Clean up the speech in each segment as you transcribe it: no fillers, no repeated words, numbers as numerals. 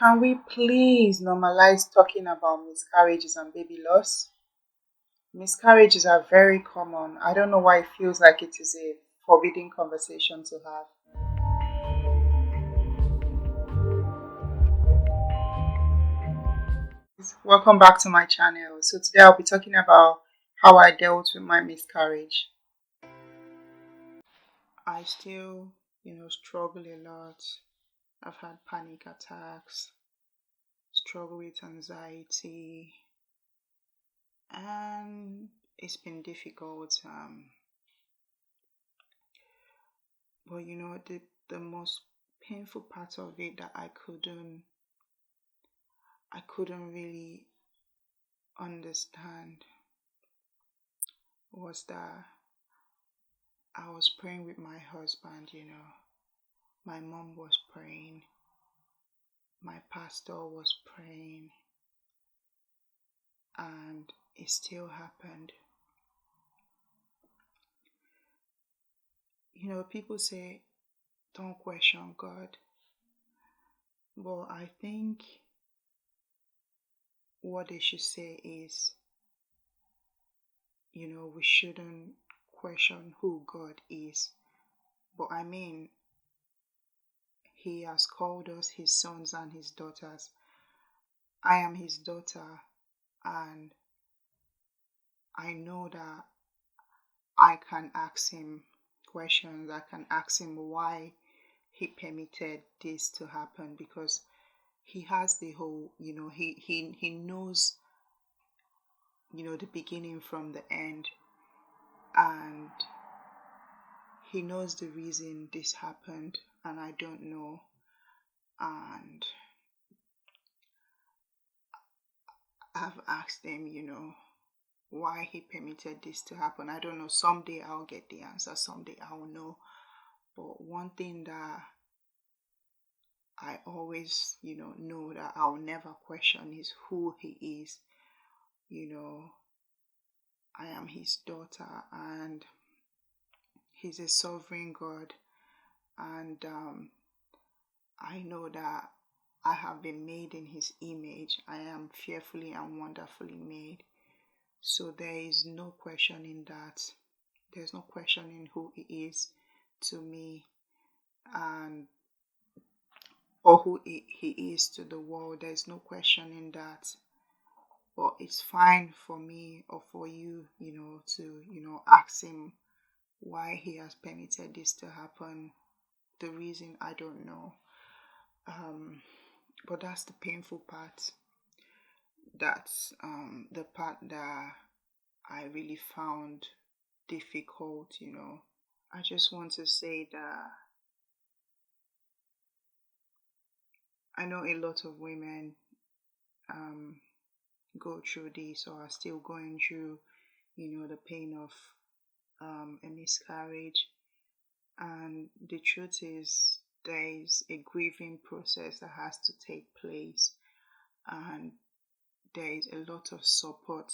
Can we please normalize talking about miscarriages and baby loss? Miscarriages are very common. I don't know why it feels like it is a forbidden conversation to have. Welcome back to my channel. So today I'll be talking about how I dealt with my miscarriage. I still, struggle a lot. I've had panic attacks, struggle with anxiety, and it's been difficult. But the most painful part of it that I couldn't really understand was that I was praying with my husband. My mom was praying, my pastor was praying, and it still happened. People say don't question God, but I think what they should say is, we shouldn't question who God is. But I mean, He has called us His sons and His daughters. I am His daughter, and I know that I can ask Him questions. I can ask Him why He permitted this to happen, because He has the whole, He knows, the beginning from the end, and He knows the reason this happened, and I don't know. And I've asked Him, why He permitted this to happen. I don't know. Someday I'll get the answer. Someday I'll know. But one thing that I always, know that I'll never question is who He is. I am His daughter, and He's a sovereign God. And I know that I have been made in His image. I am fearfully and wonderfully made. So there is no question in that. There's no question in who He is to me, and or who he is to the world. There's no question in that. But it's fine for me or for you, to, ask Him why He has permitted this to happen. The reason, I don't know. But that's the painful part. That's the part that I really found difficult. I just want to say that I know a lot of women go through this or are still going through, the pain of a miscarriage. And the truth is, there is a grieving process that has to take place, and there is a lot of support,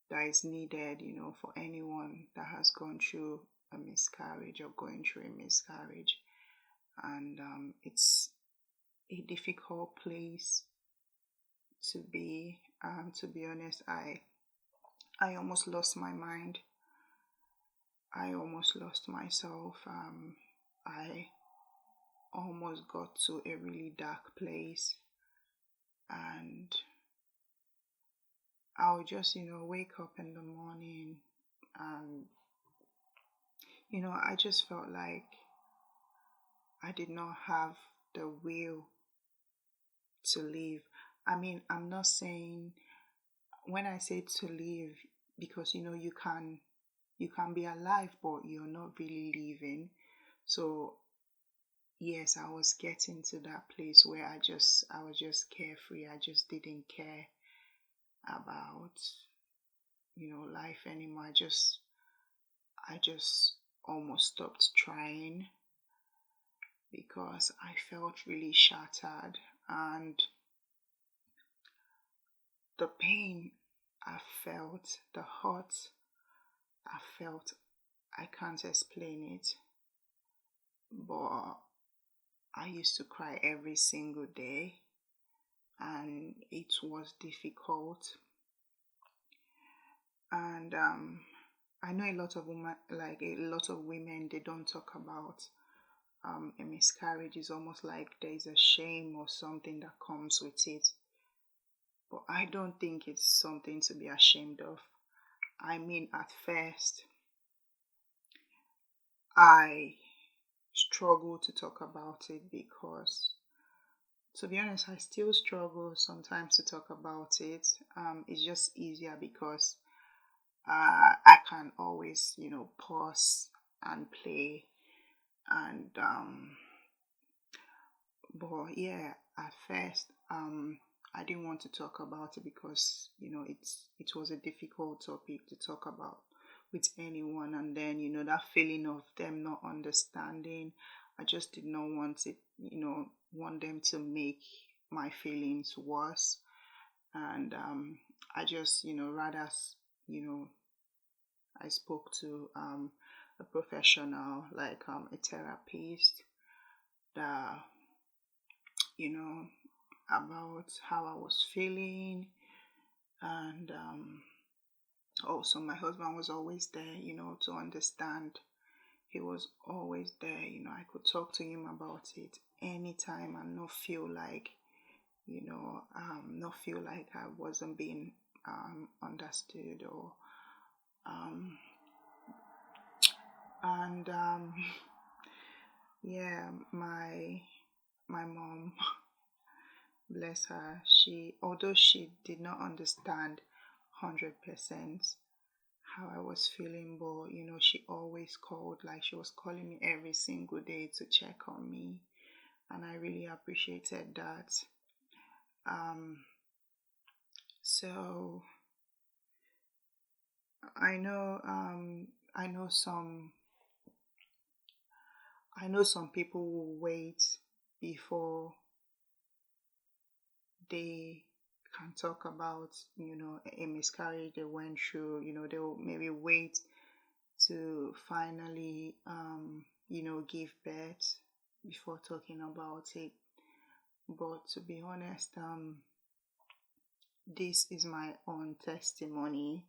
that is needed, for anyone that has gone through a miscarriage or going through a miscarriage. And it's a difficult place to be. To be honest, I almost lost my mind. I almost lost myself. I almost got to a really dark place, and I would just, wake up in the morning, and I just felt like I did not have the will to live. I mean, I'm not saying, when I say to live, because you can be alive but you're not really living. So yes, I was getting to that place where I was just carefree. I just didn't care about life anymore. I just almost stopped trying, because I felt really shattered, and the pain I felt, the hurt I felt, I can't explain it. But I used to cry every single day, and it was difficult. And I know a lot of women, like a lot of women, they don't talk about a miscarriage. Is almost like there is a shame or something that comes with it. But I don't think it's something to be ashamed of. I mean, at first, I struggle to talk about it because, to be honest, I still struggle sometimes to talk about it. It's just easier because I can always, pause and play. And but yeah, at first, I didn't want to talk about it because it was a difficult topic to talk about with anyone, and then that feeling of them not understanding. I just did not want it, want them to make my feelings worse, and I just rather you know I spoke to a professional, like a therapist, that you know about how I was feeling. And also, my husband was always there, to understand. He was always there. I could talk to him about it anytime and not feel like I wasn't being understood, or um, and yeah, my mom, bless her, although she did not understand 100% how I was feeling, but she always called, like she was calling me every single day to check on me, and I really appreciated that. Um, so I know, I know some people will wait before they can talk about a miscarriage they went through. They'll maybe wait to finally give birth before talking about it. But to be honest, this is my own testimony.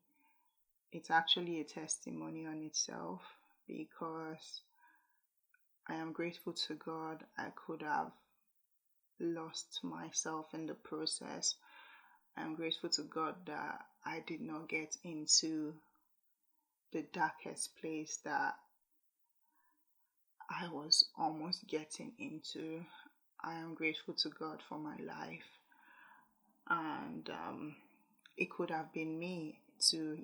It's actually a testimony on itself, because I am grateful to God. I could have lost myself in the process. I'm grateful to God that I did not get into the darkest place that I was almost getting into. I am grateful to God for my life. And it could have been me too,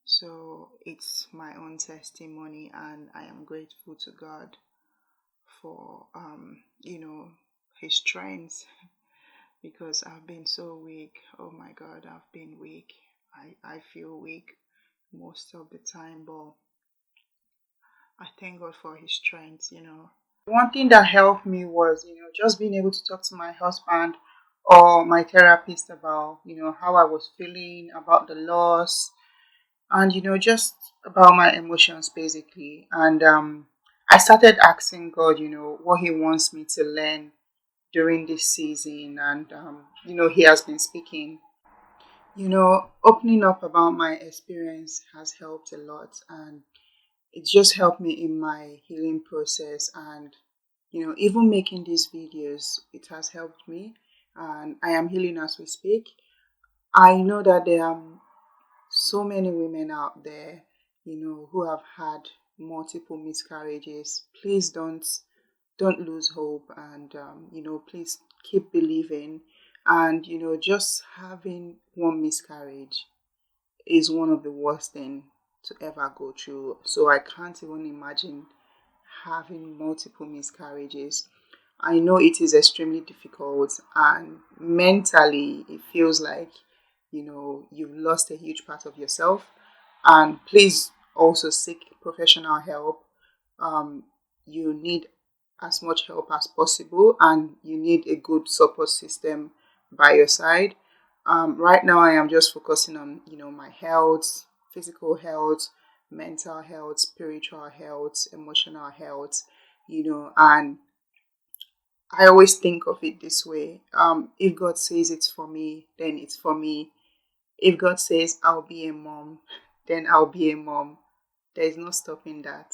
So it's my own testimony, and I am grateful to God for, His strength, because I've been so weak. Oh my God, I've been weak. I feel weak most of the time, but I thank God for His strength. One thing that helped me was, just being able to talk to my husband or my therapist about, how I was feeling about the loss, and, just about my emotions basically. And I started asking God, what He wants me to learn during this season. And, He has been speaking. Opening up about my experience has helped a lot, and it just helped me in my healing process. And even making these videos, it has helped me, and I am healing as we speak. I know that there are so many women out there, who have had multiple miscarriages. Please don't lose hope, and please keep believing. And just having one miscarriage is one of the worst thing to ever go through. So I can't even imagine having multiple miscarriages. I know it is extremely difficult, and mentally it feels like you've lost a huge part of yourself. And please also seek professional help. You need as much help as possible, and you need a good support system by your side. Right now I am just focusing on my health, physical health, mental health, spiritual health, emotional health, and I always think of it this way. If God says it's for me, then it's for me. If God says I'll be a mom, then I'll be a mom. There is no stopping that.